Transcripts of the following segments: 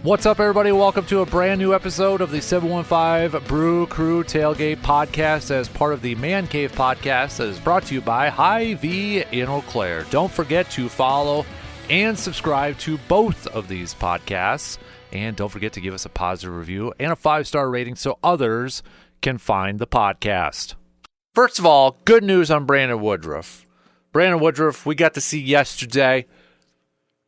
What's up, everybody? Welcome to a brand new episode of the 715 Brew Crew Tailgate Podcast as part of the Man Cave Podcast that is brought to you by Hy-Vee in Eau Claire. Don't forget to follow and subscribe to both of these podcasts. And don't forget to give us a positive review and a 5-star rating so others can find the podcast. First of all, good news on Brandon Woodruff. Brandon Woodruff, we got to see yesterday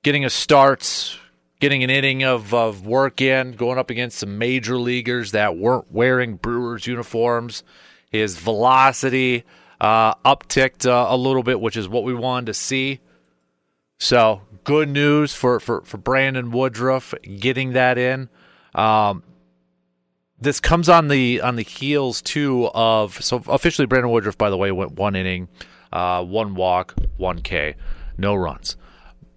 getting a start, getting an inning of work in, going up against some major leaguers that weren't wearing Brewers uniforms. His velocity upticked a little bit, which is what we wanted to see. So good news for Brandon Woodruff getting that in. This comes on the heels too of, so officially Brandon Woodruff, by the way, went 1 inning, 1 walk, 1 K, no runs.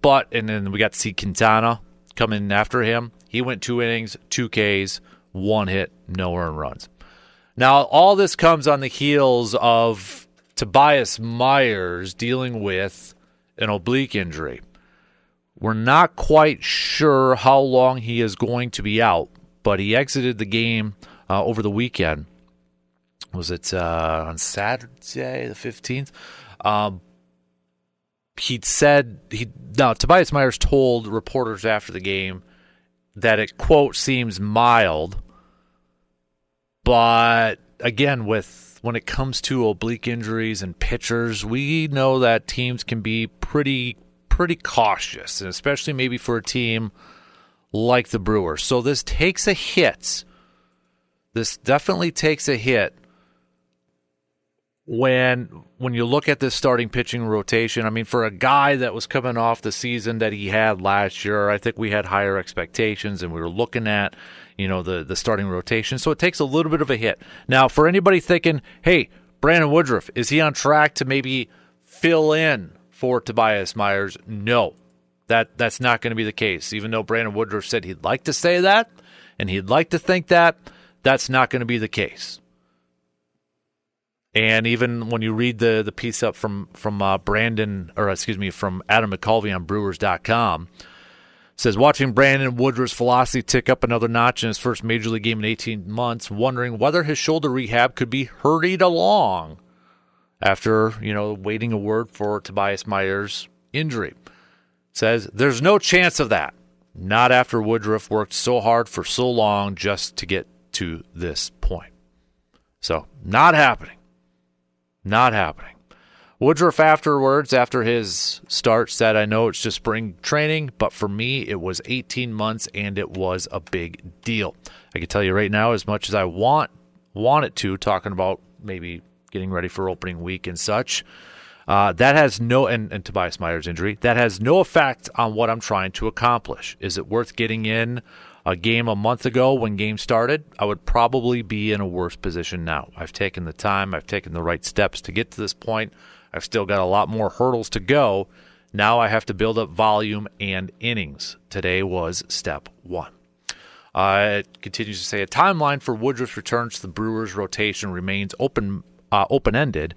And then we got to see Quintana come in after him. He went 2 innings, 2 Ks, 1 hit, no earned runs. Now, all this comes on the heels of Tobias Myers dealing with an oblique injury. We're not quite sure how long he is going to be out, but he exited the game over the weekend. Was it on Saturday, the 15th? Tobias Myers told reporters after the game that it, quote, seems mild. But again, when it comes to oblique injuries and pitchers, we know that teams can be pretty cautious, and especially maybe for a team like the Brewers. So this takes a hit. This definitely takes a hit when you look at this starting pitching rotation. I mean, for a guy that was coming off the season that he had last year, I think we had higher expectations, and we were looking at, the starting rotation. So it takes a little bit of a hit. Now, for anybody thinking, hey, Brandon Woodruff, is he on track to maybe fill in for Tobias Myers? No, that's not going to be the case. Even though Brandon Woodruff said he'd like to say that and he'd like to think that, that's not going to be the case. And even when you read the piece up from Adam McCulvey on Brewers.com, says, watching Brandon Woodruff's velocity tick up another notch in his first major league game in 18 months, wondering whether his shoulder rehab could be hurried along after, waiting a word for Tobias Myers' injury. Says, there's no chance of that. Not after Woodruff worked so hard for so long just to get to this point. So, not happening. Not happening. Woodruff afterwards, after his start, said, I know it's just spring training, but for me, it was 18 months, and it was a big deal. I can tell you right now, as much as I want it to, talking about maybe getting ready for opening week and such, that has no, and Tobias Myers' injury, that has no effect on what I'm trying to accomplish. Is it worth getting in a game a month ago when game started? I would probably be in a worse position now. I've taken the time. I've taken the right steps to get to this point. I've still got a lot more hurdles to go. Now I have to build up volume and innings. Today was step 1. It continues to say, a timeline for Woodruff's return to the Brewers rotation remains open-ended,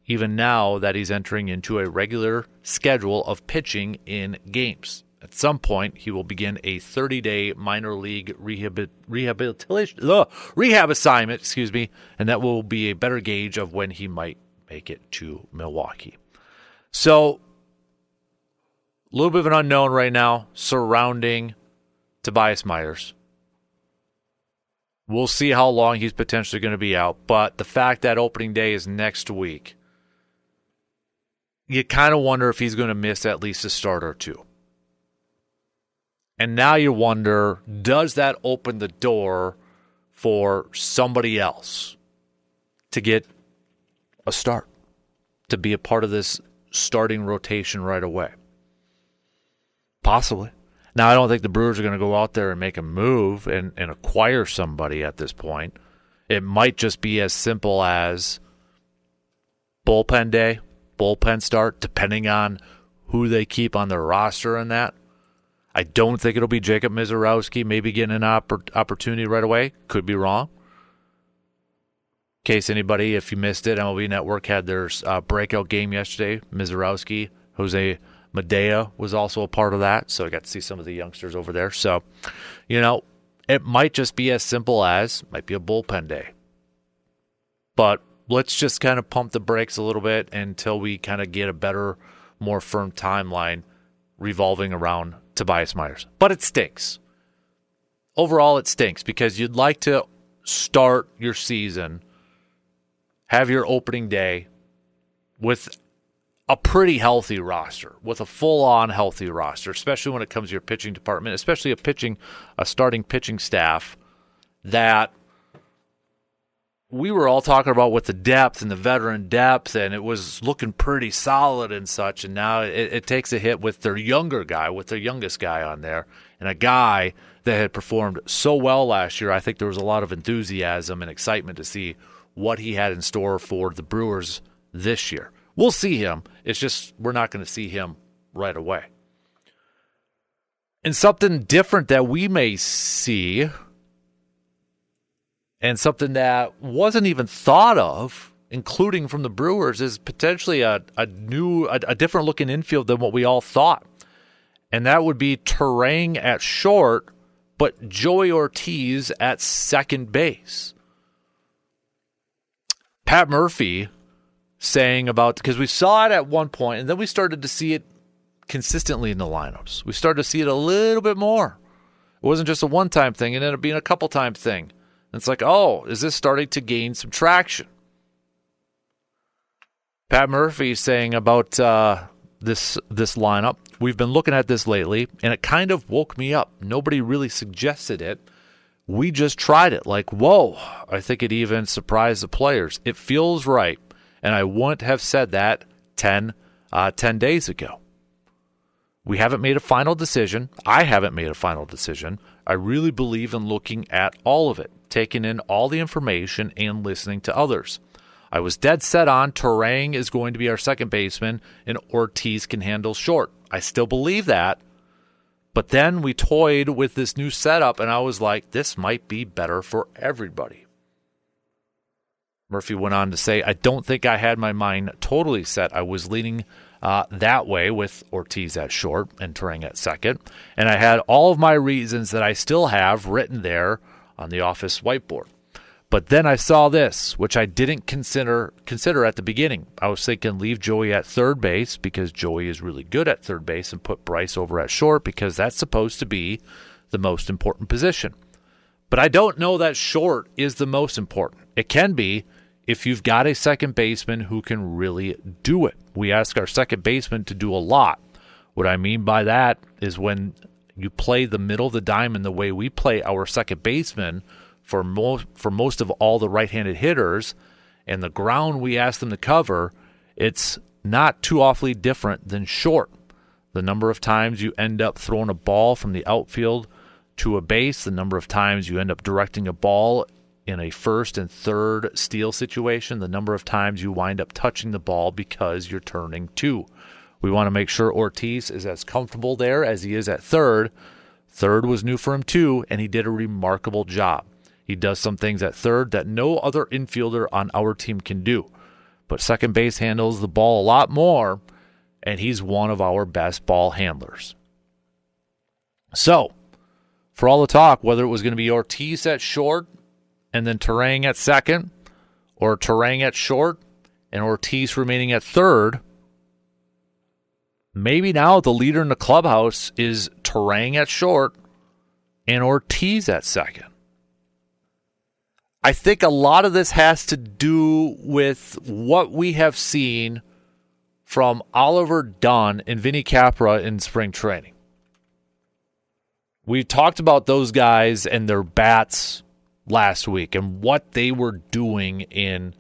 even now that he's entering into a regular schedule of pitching in games. At some point, he will begin a 30-day minor league rehab assignment, and that will be a better gauge of when he might make it to Milwaukee. So, a little bit of an unknown right now surrounding Tobias Myers. We'll see how long he's potentially going to be out, but the fact that opening day is next week, you kind of wonder if he's going to miss at least a start or two. And now you wonder, does that open the door for somebody else to get a start, to be a part of this starting rotation right away? Possibly. Now, I don't think the Brewers are going to go out there and make a move and acquire somebody at this point. It might just be as simple as bullpen day, bullpen start, depending on who they keep on their roster and that. I don't think it'll be Jacob Mizorowski maybe getting an opportunity right away. Could be wrong. In case anybody, if you missed it, MLB Network had their breakout game yesterday. Mizorowski, Jose Medea was also a part of that, so I got to see some of the youngsters over there. So, it might just be as simple as, might be a bullpen day. But let's just kind of pump the brakes a little bit until we kind of get a better, more firm timeline revolving around Tobias Myers. But it stinks. Overall, it stinks because you'd like to start your season, have your opening day with a pretty healthy roster, with a full-on healthy roster, especially when it comes to your pitching department, especially a starting pitching staff that we were all talking about with the depth and the veteran depth, and it was looking pretty solid and such, and now it takes a hit with their younger guy, with their youngest guy on there, and a guy that had performed so well last year. I think there was a lot of enthusiasm and excitement to see what he had in store for the Brewers this year. We'll see him. It's just we're not going to see him right away. And something different that we may see, and something that wasn't even thought of, including from the Brewers, is potentially a different looking infield than what we all thought. And that would be Terang at short, but Joey Ortiz at second base. Pat Murphy saying about, because we saw it at one point, and then we started to see it consistently in the lineups. We started to see it a little bit more. It wasn't just a one-time thing. It ended up being a couple-time thing. And it's like, oh, is this starting to gain some traction? Pat Murphy saying about this lineup, we've been looking at this lately, and it kind of woke me up. Nobody really suggested it. We just tried it. Like, whoa, I think it even surprised the players. It feels right. And I wouldn't have said that 10 days ago. We haven't made a final decision. I haven't made a final decision. I really believe in looking at all of it, taking in all the information and listening to others. I was dead set on Terang is going to be our second baseman and Ortiz can handle short. I still believe that. But then we toyed with this new setup, and I was like, this might be better for everybody. Murphy went on to say, I don't think I had my mind totally set. I was leaning that way with Ortiz at short and Terang at second. And I had all of my reasons that I still have written there on the office whiteboard. But then I saw this, which I didn't consider at the beginning. I was thinking leave Joey at third base because Joey is really good at third base, and put Bryce over at short because that's supposed to be the most important position. But I don't know that short is the most important. It can be if you've got a second baseman who can really do it. We ask our second baseman to do a lot. What I mean by that is when you play the middle of the diamond the way we play our second baseman for most of all the right-handed hitters, and the ground we ask them to cover, it's not too awfully different than short. The number of times you end up throwing a ball from the outfield to a base, the number of times you end up directing a ball in a first and third steal situation, the number of times you wind up touching the ball because you're turning two. We want to make sure Ortiz is as comfortable there as he is at third. Third was new for him too, and he did a remarkable job. He does some things at third that no other infielder on our team can do. But second base handles the ball a lot more, and he's one of our best ball handlers. So, for all the talk, whether it was going to be Ortiz at short and then Terang at second, or Terang at short and Ortiz remaining at third, maybe now the leader in the clubhouse is Terang at short and Ortiz at second. I think a lot of this has to do with what we have seen from Oliver Dunn and Vinny Capra in spring training. We talked about those guys and their bats last week and what they were doing in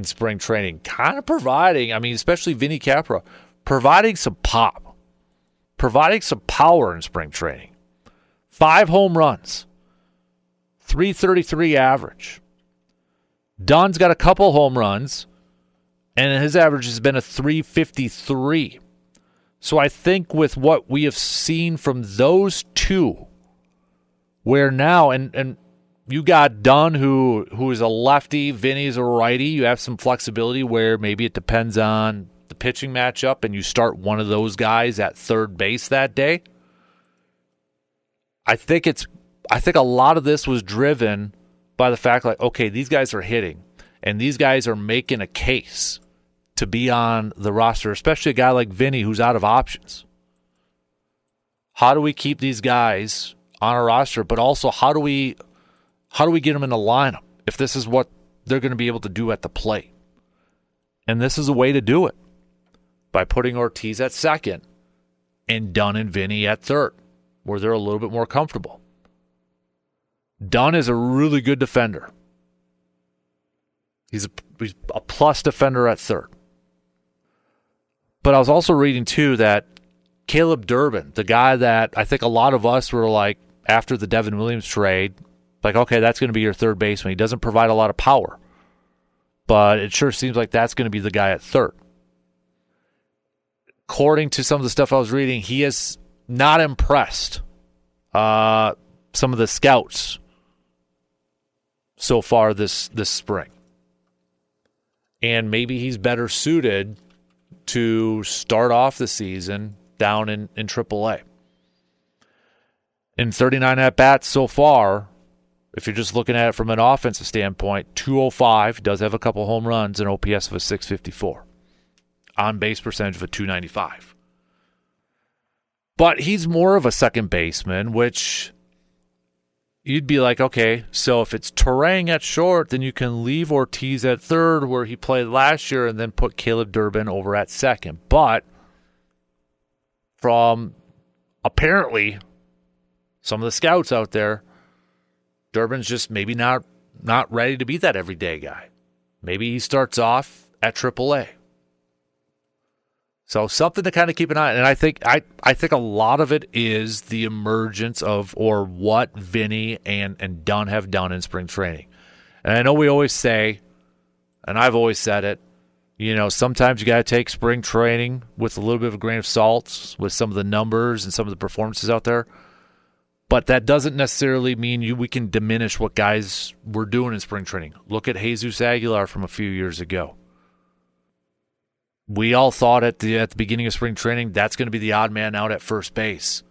spring training. Kind of providing, especially Vinny Capra, providing some pop, providing some power in spring training. 5 home runs, 333 average. Dunn's got a couple home runs, and his average has been a 353. So I think with what we have seen from those two, where now, and you got Dunn, who is a lefty, Vinny's a righty, you have some flexibility where maybe it depends on the pitching matchup and you start one of those guys at third base that day, I think a lot of this was driven by the fact like, okay, these guys are hitting and these guys are making a case to be on the roster, especially a guy like Vinny who's out of options. How do we keep these guys on our roster, but also how do we get them in the lineup if this is what they're going to be able to do at the plate? And this is a way to do it by putting Ortiz at second and Dunn and Vinny at third, where they're a little bit more comfortable. Dunn is a really good defender. He's a plus defender at third. But I was also reading, too, that Caleb Durbin, the guy that I think a lot of us were like, after the Devin Williams trade, like, okay, that's going to be your third baseman. He doesn't provide a lot of power. But it sure seems like that's going to be the guy at third. According to some of the stuff I was reading, he is not impressed some of the scouts so far this spring. And maybe he's better suited to start off the season down in AAA. In 39 at-bats so far, if you're just looking at it from an offensive standpoint, 205, does have a couple home runs, and OPS of a 654. On-base percentage of a 295. But he's more of a second baseman, which you'd be like, okay, so if it's Terang at short, then you can leave Ortiz at third where he played last year and then put Caleb Durbin over at second. But from apparently some of the scouts out there, Durbin's just maybe not ready to be that everyday guy. Maybe he starts off at AAA. So something to kind of keep an eye on. And I think a lot of it is the emergence of or what Vinny and Dunn have done in spring training. And I know we always say, and I've always said it, you know, sometimes you got to take spring training with a little bit of a grain of salt with some of the numbers and some of the performances out there. But that doesn't necessarily mean we can diminish what guys were doing in spring training. Look at Jesus Aguilar from a few years ago. We all thought at the beginning of spring training, that's going to be the odd man out at first base.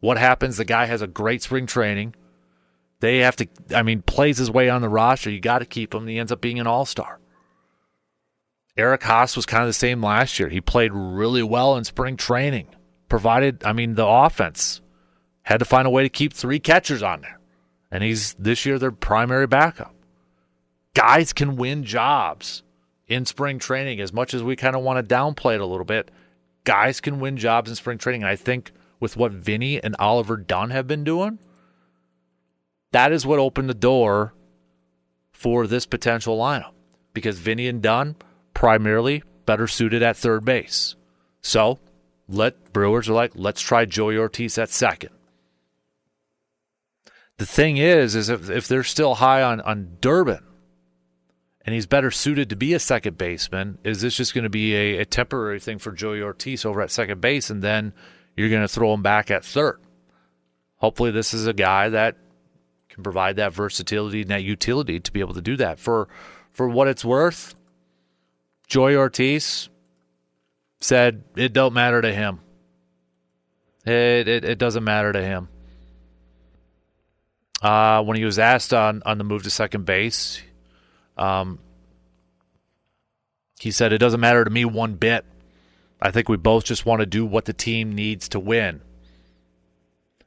What happens? The guy has a great spring training. They have to, plays his way on the roster. You got to keep him. He ends up being an all-star. Eric Haas was kind of the same last year. He played really well in spring training. Provided, the offense had to find a way to keep three catchers on there. And he's, this year, their primary backup. Guys can win jobs in spring training, as much as we kind of want to downplay it a little bit. Guys can win jobs in spring training. And I think with what Vinny and Oliver Dunn have been doing, that is what opened the door for this potential lineup. Because Vinny and Dunn, primarily better suited at third base. So, Brewers are like, let's try Joey Ortiz at second. The thing is if they're still high on Durbin, and he's better suited to be a second baseman, is this just going to be a temporary thing for Joey Ortiz over at second base, and then you're going to throw him back at third? Hopefully this is a guy that can provide that versatility and that utility to be able to do that. For what it's worth, Joey Ortiz said it don't matter to him. It doesn't matter to him. When he was asked on the move to second base, he said, it doesn't matter to me one bit. I think we both just want to do what the team needs to win.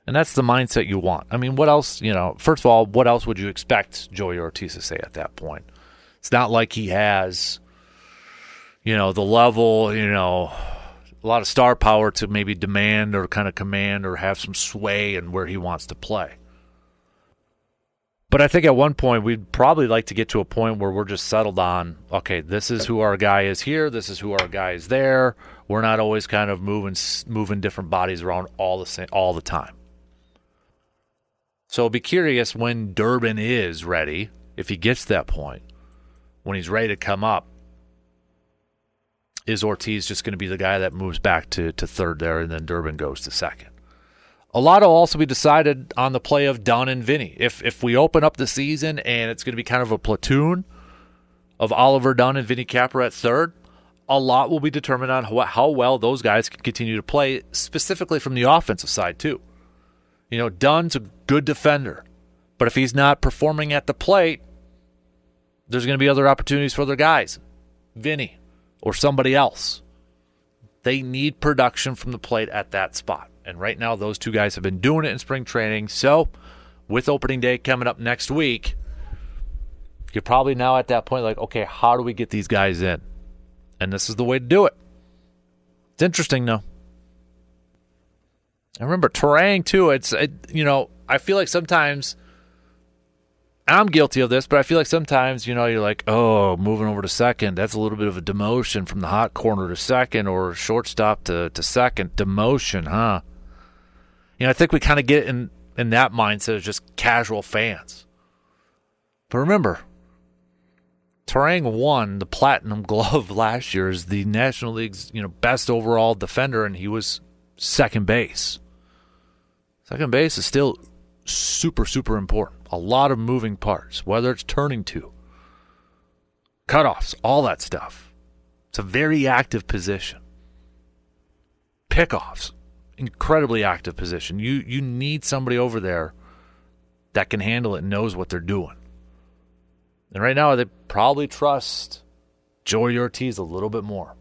And that's the mindset you want. What else, first of all, what else would you expect Joey Ortiz to say at that point? It's not like he has, the level, a lot of star power to maybe demand or kind of command or have some sway in where he wants to play. But I think at one point we'd probably like to get to a point where we're just settled on, okay, this is who our guy is here, this is who our guy is there. We're not always kind of moving different bodies around all the time. So I'll be curious when Durbin is ready, if he gets to that point, when he's ready to come up, is Ortiz just going to be the guy that moves back to third there and then Durbin goes to second? A lot will also be decided on the play of Dunn and Vinny. If we open up the season and it's going to be kind of a platoon of Oliver Dunn and Vinny Capra at third, a lot will be determined on how well those guys can continue to play, specifically from the offensive side, too. Dunn's a good defender, but if he's not performing at the plate, there's going to be other opportunities for other guys, Vinny or somebody else. They need production from the plate at that spot. And right now, those two guys have been doing it in spring training. So, with opening day coming up next week, you're probably now at that point like, okay, how do we get these guys in? And this is the way to do it. It's interesting, though. I remember Terang, too. I feel like sometimes, I'm guilty of this, but I feel like sometimes, you're like, oh, moving over to second, that's a little bit of a demotion from the hot corner to second or shortstop to second. Demotion, huh? I think we kind of get in that mindset as just casual fans. But remember, Terang won the Platinum Glove last year as the National League's best overall defender, and he was second base. Second base is still super, super important. A lot of moving parts, whether it's turning two, cutoffs, all that stuff. It's a very active position. Pickoffs, incredibly active position. You need somebody over there that can handle it and knows what they're doing. And right now, they probably trust Joey Ortiz a little bit more.